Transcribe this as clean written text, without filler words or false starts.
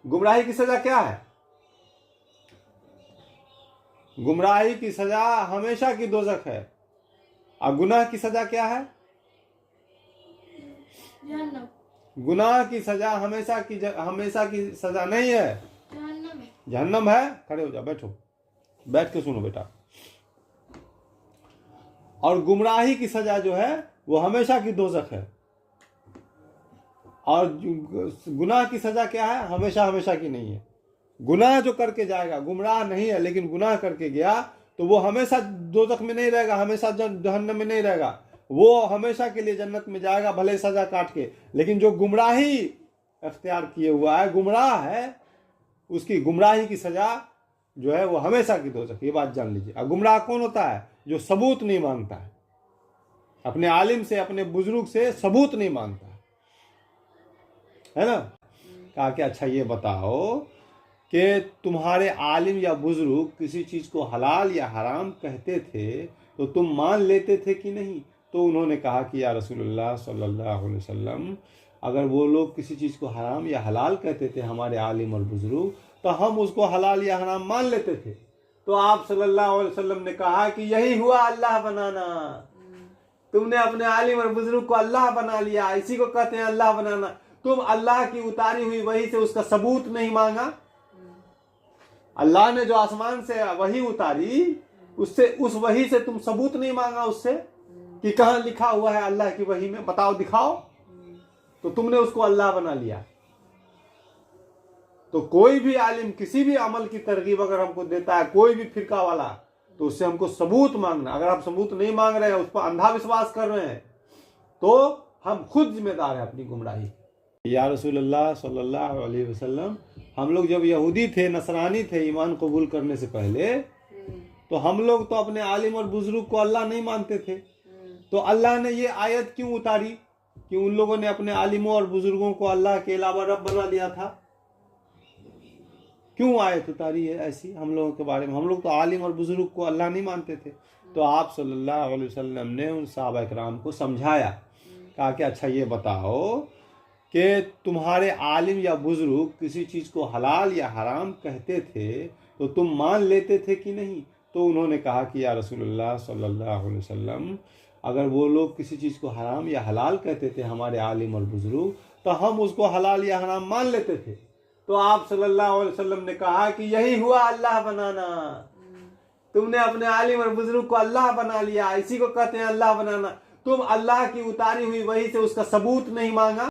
गुमराही की सजा क्या है? गुमराही की सजा हमेशा की दोजख है। और गुनाह की सजा क्या है? गुनाह की सजा हमेशा की सजा नहीं है, जहन्नम है। खड़े हो जाओ, बैठो, बैठ के सुनो बेटा। और गुमराही की सजा जो है वो हमेशा की दोजख है। और गुनाह की सजा क्या है? हमेशा की नहीं है। गुनाह जो करके जाएगा, गुमराह नहीं है लेकिन गुनाह करके गया, तो वो हमेशा दोजख में नहीं रहेगा, हमेशा जहन्नम में नहीं रहेगा, वो हमेशा के लिए जन्नत में जाएगा, भले सजा काट के। लेकिन जो गुमराही अख्तियार किए हुआ है, गुमराह है, उसकी गुमराही की सजा जो है वो हमेशा की दोजख। ये बात जान लीजिए। और गुमराह कौन होता है? जो सबूत नहीं मांगता है, अपने आलिम से, अपने बुजुर्ग से सबूत नहीं मांगता है ना। कहा कि अच्छा ये बताओ कि तुम्हारे आलिम या बुजुर्ग किसी चीज को हलाल या हराम कहते थे तो तुम मान लेते थे कि नहीं? तो उन्होंने कहा कि या रसूलुल्लाह सल्लल्लाहु अलैहि वसल्लम, अगर वो लोग किसी चीज को हराम या हलाल कहते थे हमारे आलिम और बुजुर्ग, तो हम उसको हलाल या हराम मान लेते थे। तो आप सल्लल्लाहु अलैहि वसल्लम ने कहा कि यही हुआ अल्लाह बनाना। तुमने अपने आलिम और बुजुर्ग को अल्लाह बना लिया, इसी को कहते हैं अल्लाह बनाना। तुम अल्लाह की उतारी हुई वही से उसका सबूत नहीं मांगा। अल्लाह ने जो आसमान से वही उतारी, उससे, उस वही से तुम सबूत नहीं मांगा उससे कि कहां लिखा हुआ है अल्लाह की वही में, बताओ दिखाओ। तो तुमने उसको अल्लाह बना लिया। तो कोई भी आलिम किसी भी अमल की तरगीब अगर हमको देता है, कोई भी फिरका वाला, तो उससे हमको सबूत मांगना। अगर आप सबूत नहीं मांग रहे हैं, उस पर अंधा विश्वास कर रहे हैं, तो हम खुद जिम्मेदार हैं अपनी गुमराही। या रसूलुल्लाह सल्लल्लाहु अलैहि वसल्लम, हम लोग जब यहूदी थे, नसरानी थे, ईमान कबूल करने से पहले, तो हम लोग तो अपने आलिम और बुजुर्ग को अल्लाह नहीं मानते थे। तो अल्लाह ने ये आयत क्यों उतारी कि उन लोगों ने अपने आलिमों और बुजुर्गों को अल्लाह के अलावा रब बना लिया था? क्यों आयत उतारी है ऐसी हम लोगों के बारे में? हम लोग तो आलिम और बुजुर्ग को अल्लाह नहीं मानते थे। तो आप सल्लल्लाहु अलैहि वसल्लम ने उन सहाबा इकराम को समझाया। कहा कि अच्छा ये बताओ कि तुम्हारे आलिम या बुजुर्ग किसी चीज को हलाल या हराम कहते थे तो तुम मान लेते थे कि नहीं? तो उन्होंने कहा कि या रसूलुल्लाह सल्लल्लाहु अलैहि वसल्लम, अगर वो लोग किसी चीज को हराम या हलाल कहते थे हमारे आलिम और बुजुर्ग, तो हम उसको हलाल या हराम मान लेते थे। तो आप सल्लल्लाहु अलैहि वसल्लम ने कहा कि यही हुआ अल्लाह बनाना। तुमने अपने आलिम और बुजुर्ग को अल्लाह बना लिया, इसी को कहते हैं अल्लाह बनाना। तुम अल्लाह की उतारी हुई वही से उसका सबूत नहीं मांगा।